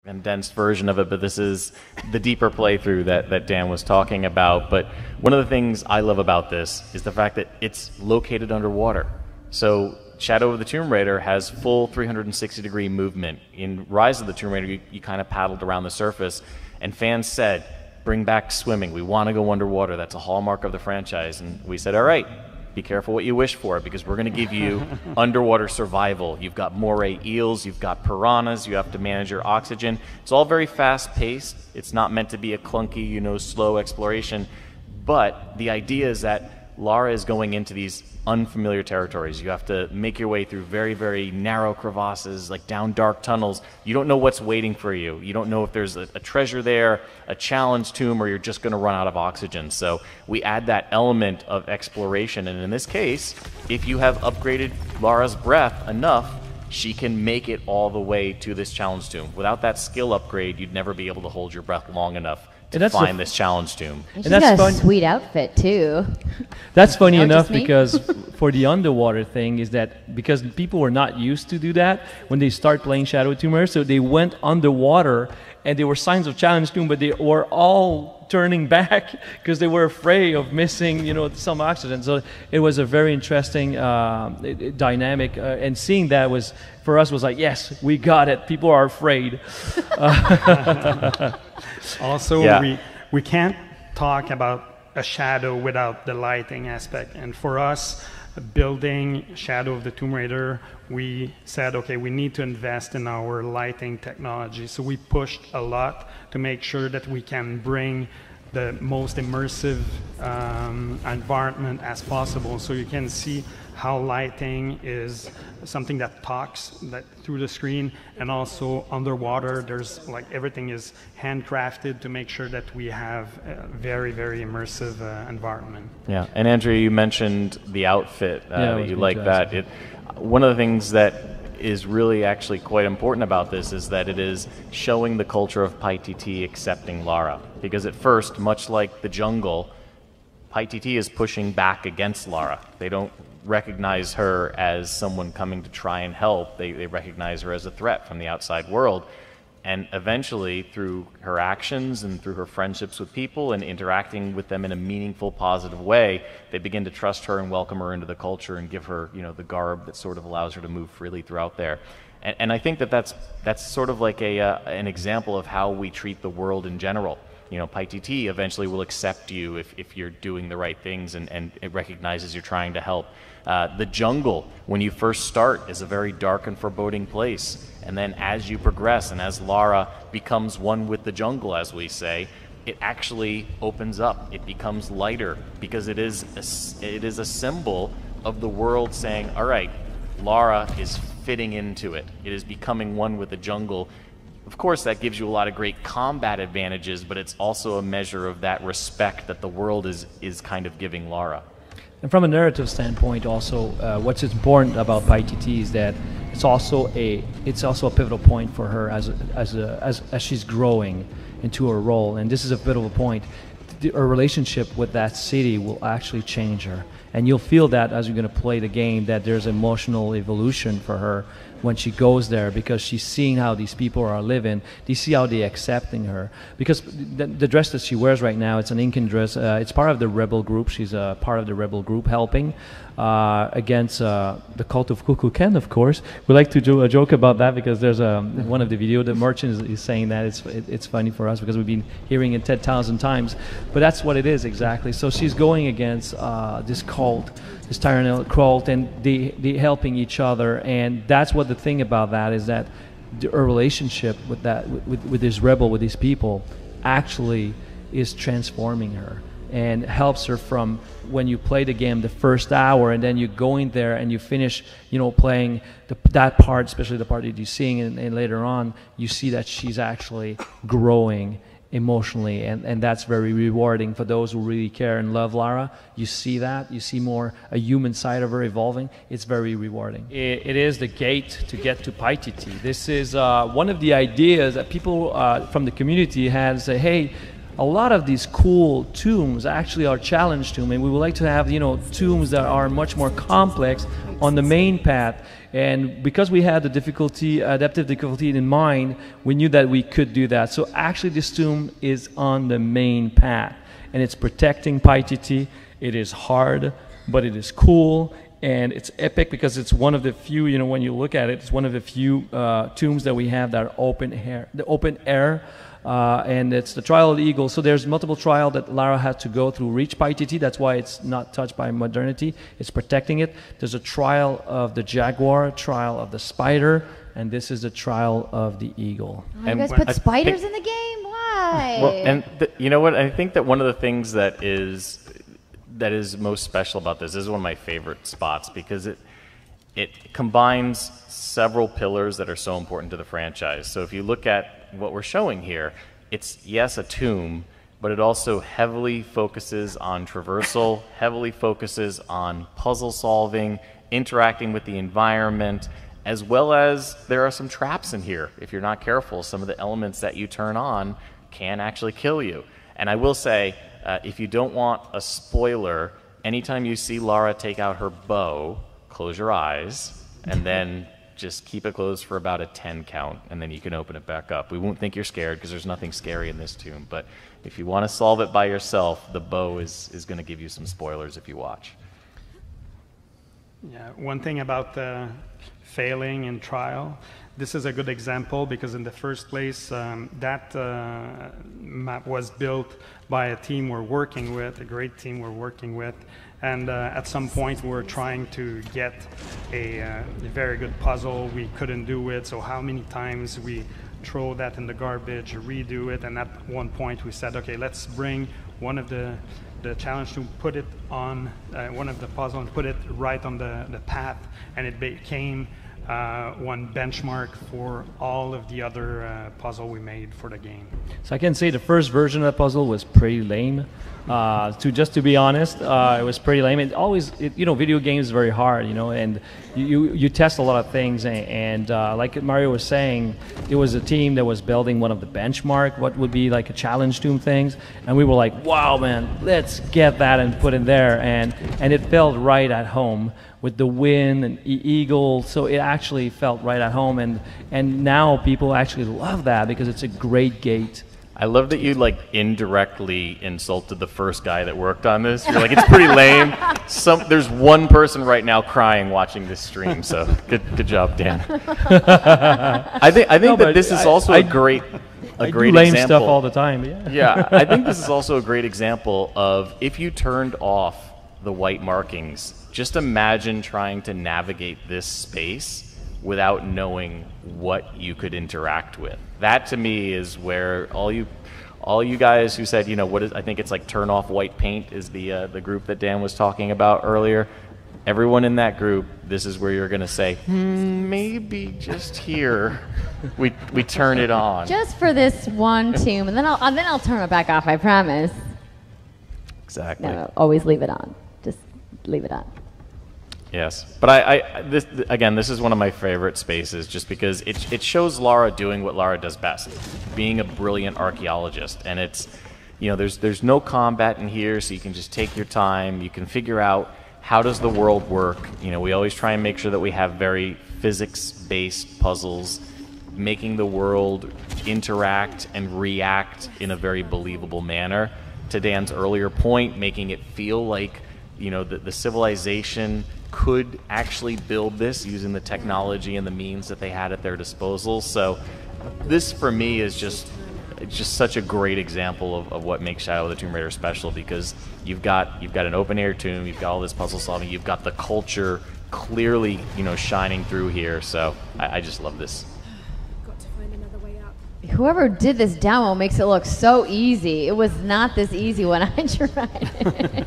condensed version of it, but this is the deeper playthrough that Dan was talking about. But one of the things I love about this is the fact that it's located underwater. So Shadow of the Tomb Raider has full 360-degree movement. In Rise of the Tomb Raider, you kind of paddled around the surface, and fans said, bring back swimming. We want to go underwater. That's a hallmark of the franchise. And we said, all right, be careful what you wish for, because we're going to give you underwater survival. You've got moray eels, you've got piranhas, you have to manage your oxygen. It's all very fast-paced. It's not meant to be a clunky, slow exploration. But the idea is that Lara is going into these unfamiliar territories. You have to make your way through very, very narrow crevasses, like down dark tunnels. You don't know what's waiting for you. You don't know if there's a treasure there, a challenge tomb, or you're just going to run out of oxygen. So we add that element of exploration. And in this case, if you have upgraded Lara's breath enough, she can make it all the way to this challenge tomb. Without that skill upgrade, you'd never be able to hold your breath long enough to find this challenge tomb. And she's got a sweet outfit too. That's funny enough, because for the underwater thing is that because people were not used to do that when they start playing Shadow of the Tomb Raider, so they went underwater and there were signs of challenge tomb, but they were all turning back because they were afraid of missing, some oxygen. So it was a very interesting dynamic, and seeing that was for us was like, yes, we got it. People are afraid. Also, we can't talk about a shadow without the lighting aspect. And for us, building Shadow of the Tomb Raider, we said, okay, we need to invest in our lighting technology. So we pushed a lot to make sure that we can bring the most immersive environment as possible. So you can see how lighting is something that talks through the screen, and also underwater there's everything is handcrafted to make sure that we have a very, very immersive environment. Yeah, and Andrea, you mentioned the outfit, that you like that. One of the things that is really actually quite important about this is that it is showing the culture of Paititi accepting Lara, because at first, much like the jungle, Paititi is pushing back against Lara. They don't recognize her as someone coming to try and help. They recognize her as a threat from the outside world. And eventually, through her actions and through her friendships with people and interacting with them in a meaningful, positive way, they begin to trust her and welcome her into the culture and give her, the garb that sort of allows her to move freely throughout there. And I think that's sort of like an example of how we treat the world in general. Paititi eventually will accept you if you're doing the right things, and it recognizes you're trying to help. The jungle, when you first start, is a very dark and foreboding place. And then as you progress and as Lara becomes one with the jungle, as we say, it actually opens up. It becomes lighter, because it is a symbol of the world saying, all right, Lara is fitting into it. It is becoming one with the jungle. Of course, that gives you a lot of great combat advantages, but it's also a measure of that respect that the world is kind of giving Lara. And from a narrative standpoint, also, what's important about Paititi is that it's also a pivotal point for her as she's growing into her role. And this is a pivotal point. Her relationship with that city will actually change her, and you'll feel that as you're going to play the game, that there's emotional evolution for her when she goes there, because she's seeing how these people are living. They see how they're accepting her, because the dress that she wears right now, it's an Incan dress. It's part of the rebel group. She's a part of the rebel group helping against the cult of Kukulkan, of course. We like to do a joke about that, because there's one of the video, the merchant is saying that. It's funny for us because we've been hearing it 10,000 times, but that's what it is exactly. So she's going against this cult, this tyrannical cult, and they helping each other. And that's what the thing about that is, that her relationship with this rebel, with these people, actually is transforming her and helps her from when you play the game the first hour, and then you go in there and you finish playing that part, especially the part that you're seeing, and later on you see that she's actually growing emotionally, and that's very rewarding for those who really care and love Lara. You see that, you see more a human side of her evolving. It's very rewarding. It is the gate to get to Paititi. This is one of the ideas that people from the community had, say, hey, a lot of these cool tombs actually are challenge tombs, and we would like to have, you know, tombs that are much more complex on the main path. And because we had the difficulty, adaptive difficulty in mind, we knew that we could do that. So actually this tomb is on the main path, and it's protecting Paititi. It is hard, but it is cool, and it's epic because it's one of the few, you know, when you look at it, it's one of the few tombs that we have that are open air. And it's the Trial of the Eagle. So there's multiple trials that Lara had to go through, reach Paititi. That's why it's not touched by modernity. It's protecting it. There's a trial of the jaguar, trial of the spider, and this is the trial of the eagle. Oh, you guys put spiders in the game? Why? Well, and you know what? I think that one of the things that is most special about this is one of my favorite spots, because it combines several pillars that are so important to the franchise. So if you look at what we're showing here, it's, yes, a tomb, but it also heavily focuses on traversal, heavily focuses on puzzle solving, interacting with the environment, as well as there are some traps in here. If you're not careful, some of the elements that you turn on can actually kill you. And I will say, if you don't want a spoiler, anytime you see Lara take out her bow, close your eyes, and then just keep it closed for about a 10 count, and then you can open it back up. We won't think you're scared, because there's nothing scary in this tomb, but if you want to solve it by yourself, the bow is going to give you some spoilers if you watch. Yeah, one thing about failing in trial, this is a good example, because in the first place, that map was built by a team we're working with, a great team we're working with, and at some point we were trying to get a very good puzzle. We couldn't do it, so how many times we throw that in the garbage, redo it, and at one point we said, okay, let's bring one of the challenge to put it on one of the puzzle and put it right on the path, and it became one benchmark for all of the other puzzle we made for the game. So I can say the first version of the puzzle was pretty lame. To be honest, it was pretty lame. It always, you know, video games is very hard, you know, and you test a lot of things. And like Mario was saying, it was a team that was building one of the benchmark, what would be like a challenge tomb things, and we were like, wow, man, let's get that and put it there, and it felt right at home with the wind and eagle, so it actually felt right at home, and now people actually love that because it's a great gate. I love that you like indirectly insulted the first guy that worked on this. You're like, it's pretty lame. There's one person right now crying watching this stream, so good job, Dan. I think that this is also a great do lame example. Stuff all the time. Yeah, I think this is also a great example of if you turned off the white markings, just imagine trying to navigate this space without knowing what you could interact with. That to me is where all you guys who said, you know, I think it's like turn off white paint is the group that Dan was talking about earlier. Everyone in that group, this is where you're going to say, maybe just here we turn it on. Just for this one tomb, and then I'll turn it back off, I promise. Exactly. No, always leave it on. Just leave it on. Yes, but this is one of my favorite spaces, just because it shows Lara doing what Lara does best, being a brilliant archaeologist. And it's, you know, there's no combat in here, so you can just take your time. You can figure out how does the world work. You know, we always try and make sure that we have very physics-based puzzles, making the world interact and react in a very believable manner. To Dan's earlier point, making it feel like, you know, the civilization could actually build this using the technology and the means that they had at their disposal. So this for me is just such a great example of what makes Shadow of the Tomb Raider special, because you've got an open air tomb, you've got all this puzzle solving, you've got the culture clearly, you know, shining through here. So I just love this. Got to find another way up. Whoever did this demo makes it look so easy. It was not this easy when I tried it.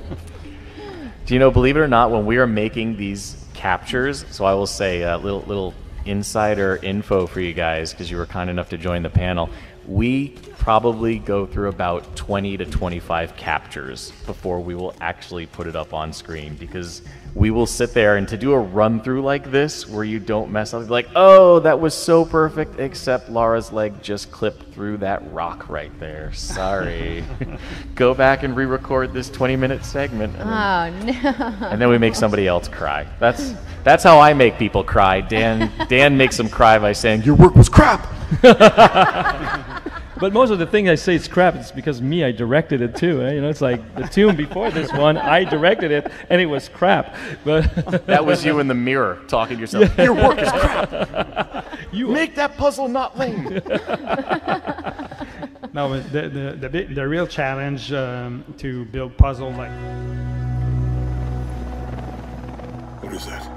Do you know, believe it or not, when we are making these captures, so I will say a little insider info for you guys, because you were kind enough to join the panel, we probably go through about 20 to 25 captures before we will actually put it up on screen, because we will sit there, and to do a run through like this where you don't mess up, like, oh, that was so perfect, except Laura's leg just clipped through that rock right there. Sorry. Go back and re-record this 20-minute segment. Oh no. And then we make somebody else cry. That's how I make people cry. Dan makes them cry by saying, your work was crap. But most of the things I say it's crap, it's because I directed it too. You know, it's like the tune before this one, I directed it, and it was crap. But that was you in the mirror talking to yourself. Yeah. Your work is crap. You make that puzzle not lame. No, the real challenge to build puzzle like. What is that?